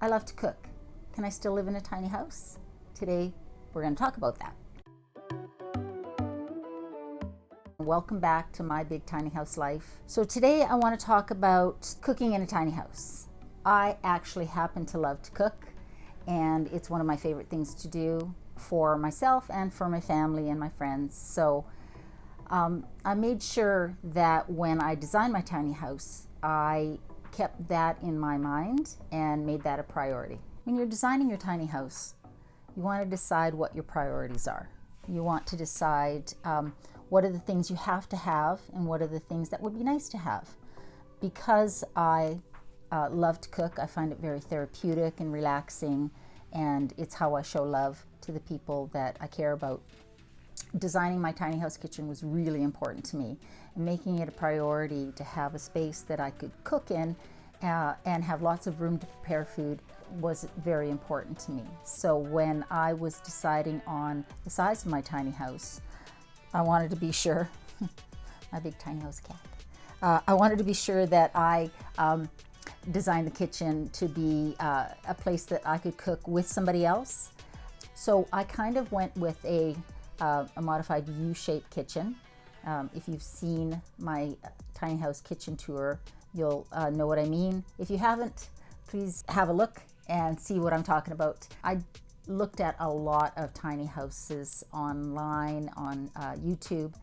I love to cook. Can I still live in a tiny house? Today, we're going to talk about that. Welcome back to my big tiny house life. So today I want to talk about cooking in a tiny house. I actually happen to love to cook, and it's one of my favorite things to do for myself and for my family and my friends. So I made sure that when I designed my tiny house, I kept that in my mind and made that a priority. When you're designing your tiny house, you want to decide what your priorities are. You want to decide what are the things you have to have and what are the things that would be nice to have. Because I love to cook, I find it very therapeutic and relaxing, and it's how I show love to the people that I care about. Designing my tiny house kitchen was really important to me, and making it a priority to have a space that I could cook in and have lots of room to prepare food was very important to me. So when I was deciding on the size of my tiny house, I wanted to be sure, my big tiny house cat, I wanted to be sure that I designed the kitchen to be a place that I could cook with somebody else. So I kind of went with a modified U-shaped kitchen. If you've seen my tiny house kitchen tour, you'll know what I mean. If you haven't, please have a look and see what I'm talking about. I looked at a lot of tiny houses online on YouTube,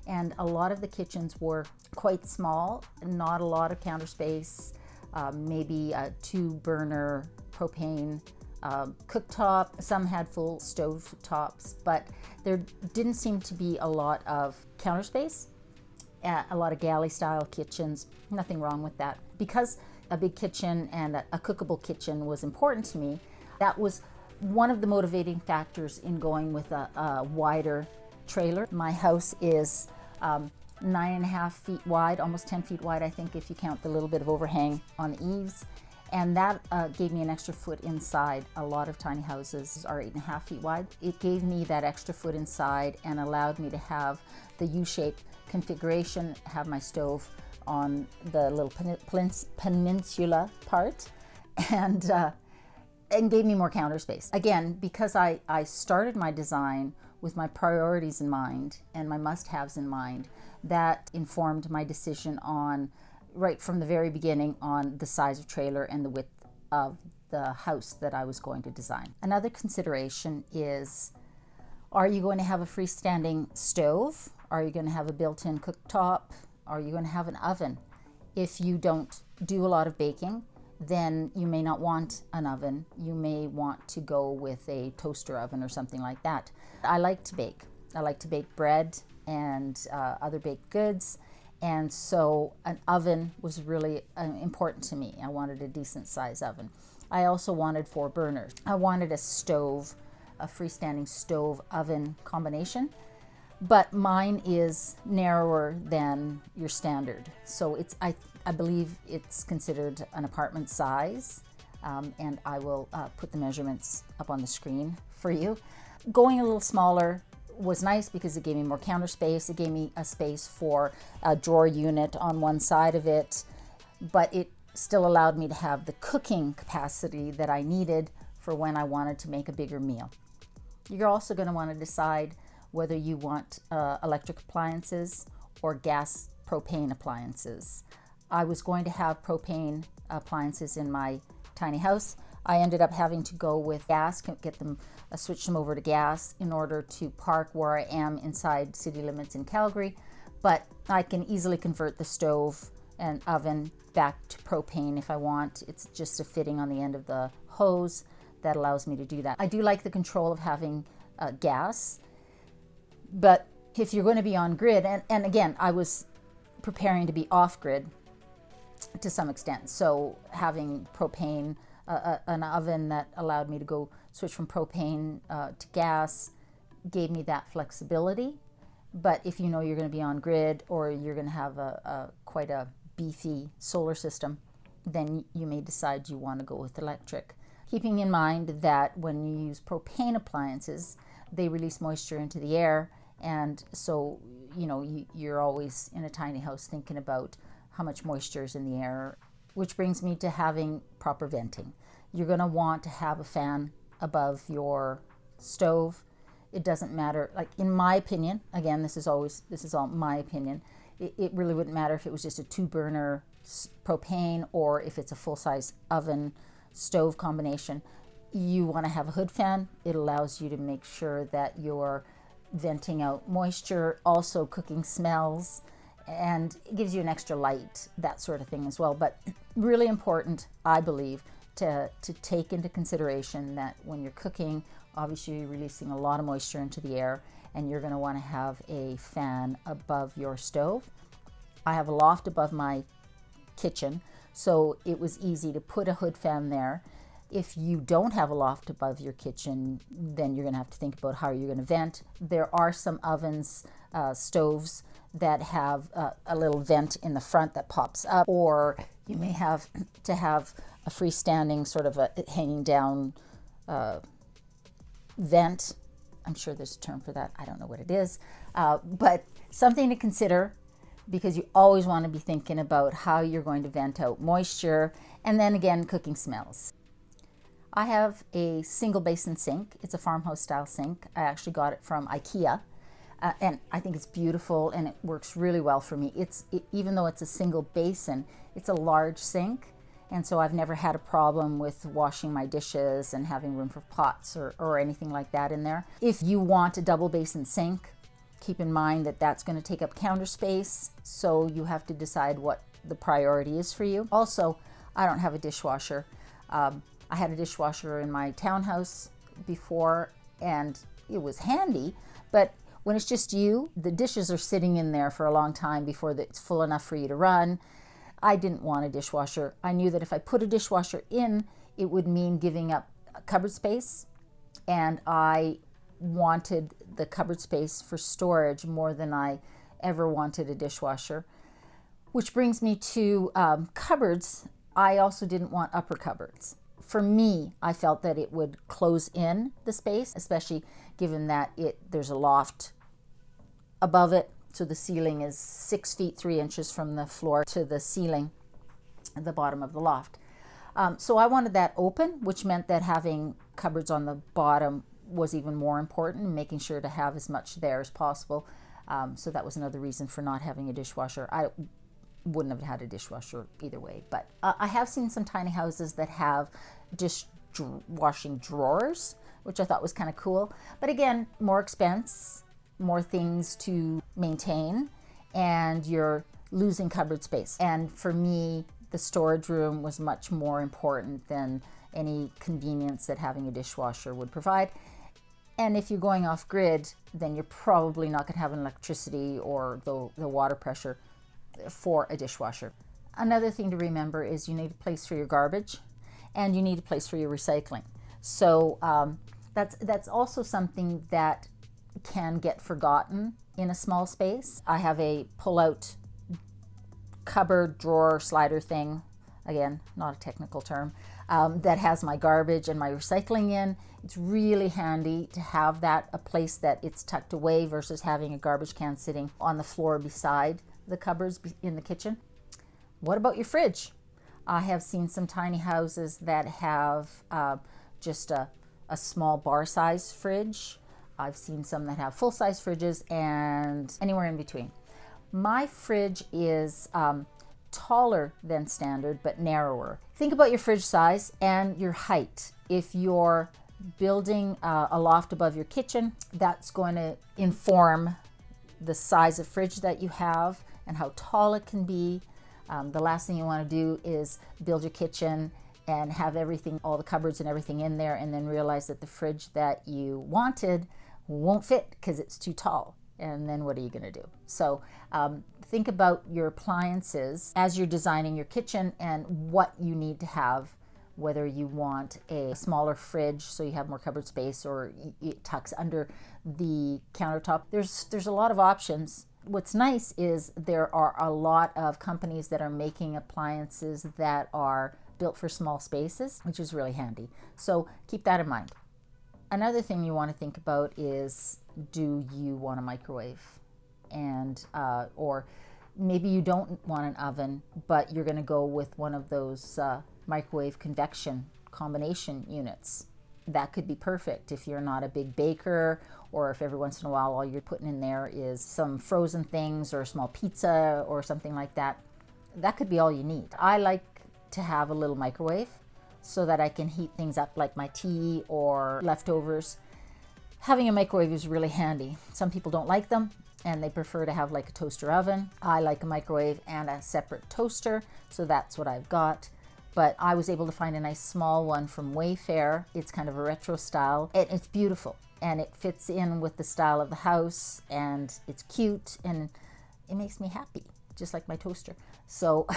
and a lot of the kitchens were quite small, not a lot of counter space, maybe a 2-burner propane cooktop. Some had full stove tops, but there didn't seem to be a lot of counter space. A lot of galley style kitchens, nothing wrong with that. Because a big kitchen and a cookable kitchen was important to me, that was one of the motivating factors in going with a wider trailer. My house is 9.5 feet wide, almost 10 feet wide, I think, if you count the little bit of overhang on the eaves. And that gave me an extra foot inside. A lot of tiny houses are 8.5 feet wide. It gave me that extra foot inside and allowed me to have the U-shaped configuration, have my stove on the little peninsula part, and gave me more counter space. Again, because I started my design with my priorities in mind and my must-haves in mind, that informed my decision on, right from the very beginning, on the size of trailer and the width of the house that I was going to design. Another consideration is, are you going to have a freestanding stove? Are you going to have a built-in cooktop? Are you going to have an oven? If you don't do a lot of baking, then you may not want an oven. You may want to go with a toaster oven or something like that. I like to bake. I like to bake bread and other baked goods. And so an oven was really important to me. I wanted a decent size oven. I also wanted 4 burners. I wanted a stove, a freestanding stove oven combination, but mine is narrower than your standard. So I believe it's considered an apartment size, and I will put the measurements up on the screen for you. Going a little smaller was nice because it gave me more counter space. It gave me a space for a drawer unit on one side of it, but it still allowed me to have the cooking capacity that I needed for when I wanted to make a bigger meal. You're also going to want to decide whether you want electric appliances or gas propane appliances. I was going to have propane appliances in my tiny house. I ended up having to go with gas, switch them over to gas in order to park where I am inside city limits in Calgary. But I can easily convert the stove and oven back to propane if I want. It's just a fitting on the end of the hose that allows me to do that. I do like the control of having gas, but if you're going to be on grid, and again, I was preparing to be off grid to some extent, so having propane, an oven that allowed me to go switch from propane to gas gave me that flexibility. But if you know you're going to be on grid, or you're going to have quite a beefy solar system, then you may decide you want to go with electric. Keeping in mind that when you use propane appliances, they release moisture into the air, and so you're always in a tiny house thinking about how much moisture is in the air which brings me to having proper venting. You're going to want to have a fan above your stove. It doesn't matter, like in my opinion, again, this is all my opinion. It really wouldn't matter if it was just a 2-burner propane or if it's a full-size oven stove combination. You want to have a hood fan. It allows you to make sure that you're venting out moisture, also cooking smells, and it gives you an extra light, that sort of thing as well. But really important, I believe, to take into consideration that when you're cooking, obviously you're releasing a lot of moisture into the air, and you're going to want to have a fan above your stove. I have a loft above my kitchen, so it was easy to put a hood fan there. If you don't have a loft above your kitchen, then you're going to have to think about how you're going to vent. There are some ovens, stoves that have a little vent in the front that pops up, or you may have to have a freestanding sort of a hanging down vent. I'm sure there's a term for that. I don't know what it is, but something to consider, because you always want to be thinking about how you're going to vent out moisture, and then again, cooking smells. I have a single basin sink. It's a farmhouse style sink. I actually got it from IKEA, and I think it's beautiful and it works really well for me. Even though it's a single basin, it's a large sink, and so I've never had a problem with washing my dishes and having room for pots or anything like that in there. If you want a double basin sink, keep in mind that that's going to take up counter space, so you have to decide what the priority is for you. Also, I don't have a dishwasher. I had a dishwasher in my townhouse before, and it was handy, but when it's just you, the dishes are sitting in there for a long time before it's full enough for you to run. I didn't want a dishwasher. I knew that if I put a dishwasher in, it would mean giving up cupboard space, and I wanted the cupboard space for storage more than I ever wanted a dishwasher. Which brings me to cupboards. I also didn't want upper cupboards. For me, I felt that it would close in the space, especially given that there's a loft above it. So the ceiling is 6 feet 3 inches from the floor to the ceiling at the bottom of the loft. So I wanted that open, which meant that having cupboards on the bottom was even more important, making sure to have as much there as possible. So that was another reason for not having a dishwasher. I wouldn't have had a dishwasher either way, but I have seen some tiny houses that have dishwashing drawers, which I thought was kind of cool. But again, more expense, more things to maintain, and you're losing cupboard space. And for me, the storage room was much more important than any convenience that having a dishwasher would provide. And if you're going off grid, then you're probably not going to have an electricity or the water pressure for a dishwasher. Another thing to remember is you need a place for your garbage, and you need a place for your recycling. So that's also something that can get forgotten in a small space. I have a pull-out cupboard drawer slider thing, again, not a technical term, that has my garbage and my recycling in. It's really handy to have that, a place that it's tucked away versus having a garbage can sitting on the floor beside the cupboards in the kitchen. What about your fridge? I have seen some tiny houses that have just a small bar size fridge. I've seen some that have full size fridges and anywhere in between. My fridge is taller than standard but narrower. Think about your fridge size and your height. If you're building a loft above your kitchen, that's going to inform the size of fridge that you have and how tall it can be. The last thing you want to do is build your kitchen and have everything, all the cupboards and everything in there, and then realize that the fridge that you wanted won't fit because it's too tall. And then what are you going to do? So think about your appliances as you're designing your kitchen and what you need to have, whether you want a smaller fridge so you have more cupboard space, or it tucks under the countertop. There's a lot of options. What's nice is there are a lot of companies that are making appliances that are built for small spaces, which is really handy. So keep that in mind. Another thing you want to think about is, do you want a microwave? And or Maybe you don't want an oven, but you're going to go with one of those microwave convection combination units. That could be perfect if you're not a big baker, or if every once in a while all you're putting in there is some frozen things or a small pizza or something like that. That could be all you need. I like to have a little microwave so that I can heat things up like my tea or leftovers. Having a microwave is really handy. Some people don't like them and they prefer to have like a toaster oven. I like a microwave and a separate toaster, so that's what I've got. But I was able to find a nice small one from Wayfair. It's kind of a retro style and it's beautiful and it fits in with the style of the house and it's cute and it makes me happy, just like my toaster. So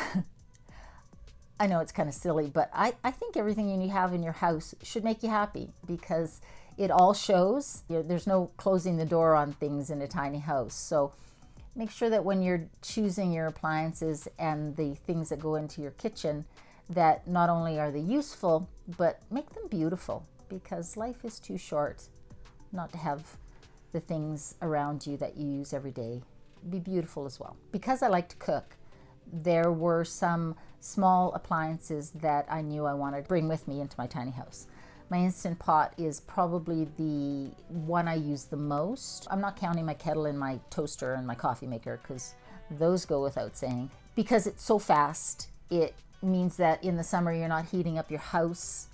I know it's kind of silly, but I think everything you have in your house should make you happy because it all shows. There's no closing the door on things in a tiny house. So make sure that when you're choosing your appliances and the things that go into your kitchen, that not only are they useful, but make them beautiful, because life is too short not to have the things around you that you use every day be beautiful as well. Because I like to cook, there were some small appliances that I knew I wanted to bring with me into my tiny house. My Instant Pot is probably the one I use the most. I'm not counting my kettle and my toaster and my coffee maker because those go without saying. Because it's so fast, it means that in the summer you're not heating up your house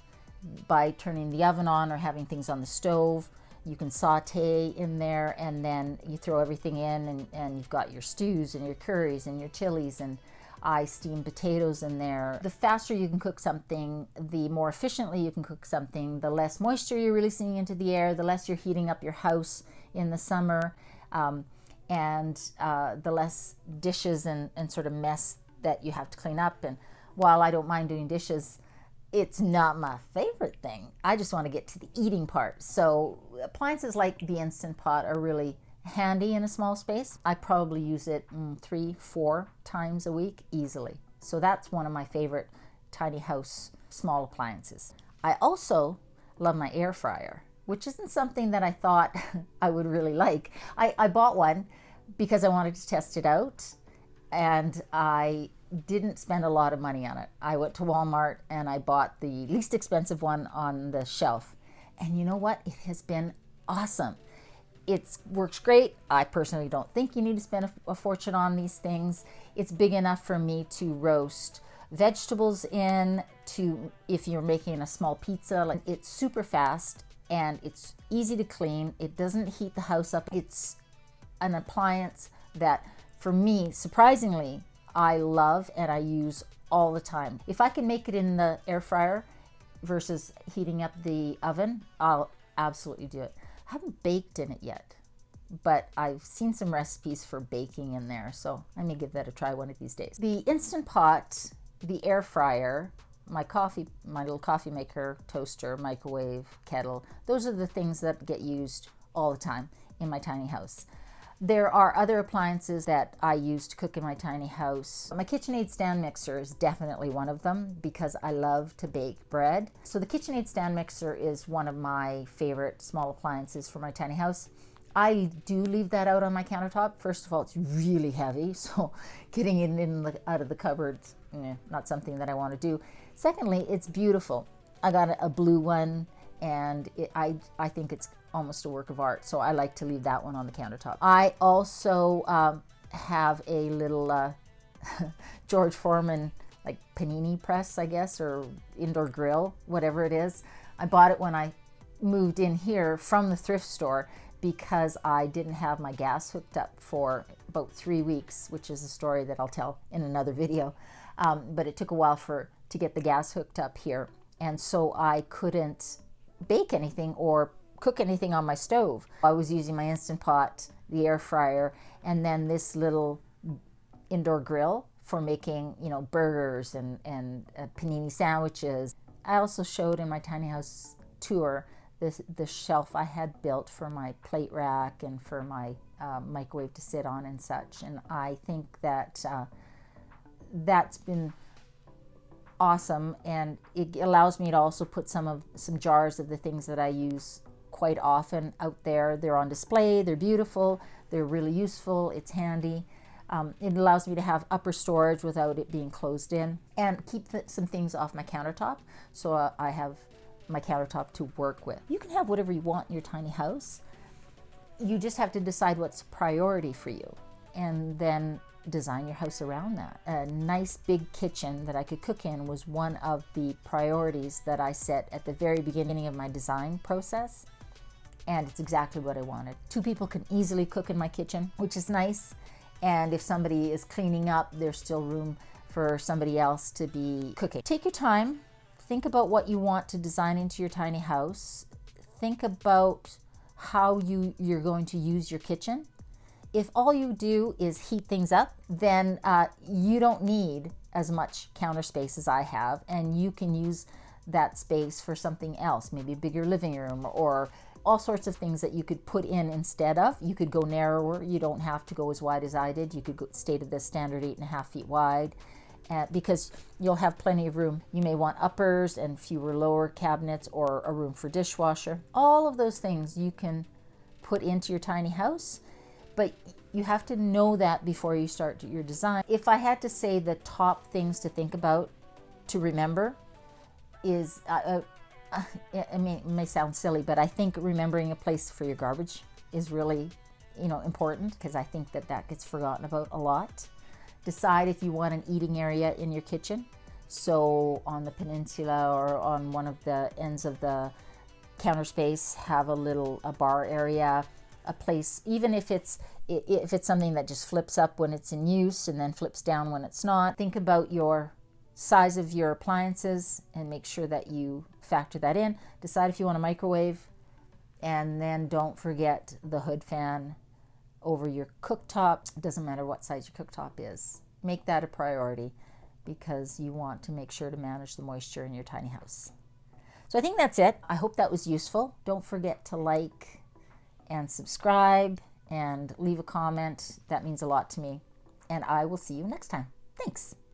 by turning the oven on or having things on the stove. You can saute in there and then you throw everything in and you've got your stews and your curries and your chilies, and I steam potatoes in there. The faster you can cook something, the more efficiently you can cook something, the less moisture you're releasing into the air, the less you're heating up your house in the summer, and the less dishes and sort of mess that you have to clean up. And while I don't mind doing dishes, it's not my favorite thing. I just want to get to the eating part. So appliances like the Instant Pot are really handy in a small space. I probably use it 3-4 times a week easily. So that's one of my favorite tiny house small appliances. I also love my air fryer, which isn't something that I thought I would really like. I bought one because I wanted to test it out, and I didn't spend a lot of money on it. I went to Walmart and I bought the least expensive one on the shelf. And you know what? It has been awesome. It works great. I personally don't think you need to spend a fortune on these things. It's big enough for me to roast vegetables in, to if you're making a small pizza. Like, it's super fast and it's easy to clean. It doesn't heat the house up. It's an appliance that, for me, surprisingly, I love and I use all the time. If I can make it in the air fryer versus heating up the oven, I'll absolutely do it. I haven't baked in it yet, but I've seen some recipes for baking in there, so I may give that a try one of these days. The Instant Pot, the air fryer, my little coffee maker, toaster, microwave, kettle, those are the things that get used all the time in my tiny house. There are other appliances that I use to cook in my tiny house. My KitchenAid stand mixer is definitely one of them because I love to bake bread. So the KitchenAid stand mixer is one of my favorite small appliances for my tiny house. I do leave that out on my countertop. First of all, it's really heavy, so getting it out of the cupboard, not something that I want to do. Secondly, it's beautiful. I got a blue one, and I think it's almost a work of art, so I like to leave that one on the countertop. I also have a little George Foreman like panini press, I guess, or indoor grill, whatever it is. I bought it when I moved in here from the thrift store because I didn't have my gas hooked up for about 3 weeks, which is a story that I'll tell in another video. But it took a while to get the gas hooked up here, and so I couldn't bake anything or cook anything on my stove. I was using my Instant Pot, the air fryer, and then this little indoor grill for making, burgers and panini sandwiches. I also showed in my tiny house tour the shelf I had built for my plate rack and for my microwave to sit on and such. And I think that that's been awesome, and it allows me to also put some jars of the things that I use quite often out there. They're on display, they're beautiful, they're really useful, it's handy. It allows me to have upper storage without it being closed in, and keep some things off my countertop, so I have my countertop to work with. You can have whatever you want in your tiny house. You just have to decide what's priority for you, and then design your house around that. A nice big kitchen that I could cook in was one of the priorities that I set at the very beginning of my design process, and it's exactly what I wanted. 2 people can easily cook in my kitchen, which is nice, and if somebody is cleaning up, there's still room for somebody else to be cooking. Take your time, think about what you want to design into your tiny house, think about how you're going to use your kitchen. If all you do is heat things up, then you don't need as much counter space as I have, and you can use that space for something else, maybe a bigger living room or all sorts of things that you could put in instead of. You could go narrower. You don't have to go as wide as I did. You could stay to the standard 8.5 feet wide, because you'll have plenty of room. You may want uppers and fewer lower cabinets, or a room for dishwasher. All of those things you can put into your tiny house, but you have to know that before you start your design. If I had to say the top things to think about, to remember, is, I mean, it may sound silly, but I think remembering a place for your garbage is really, important, because I think that gets forgotten about a lot. Decide if you want an eating area in your kitchen. So on the peninsula or on one of the ends of the counter space, have a bar area, a place, even if it's something that just flips up when it's in use and then flips down when it's not. Think about your size of your appliances and make sure that you factor that in. Decide if you want a microwave, and then don't forget the hood fan over your cooktop. It doesn't matter what size your cooktop is. Make that a priority, because you want to make sure to manage the moisture in your tiny house. So I think that's it. I hope that was useful. Don't forget to like and subscribe and leave a comment. That means a lot to me. And I will see you next time. Thanks.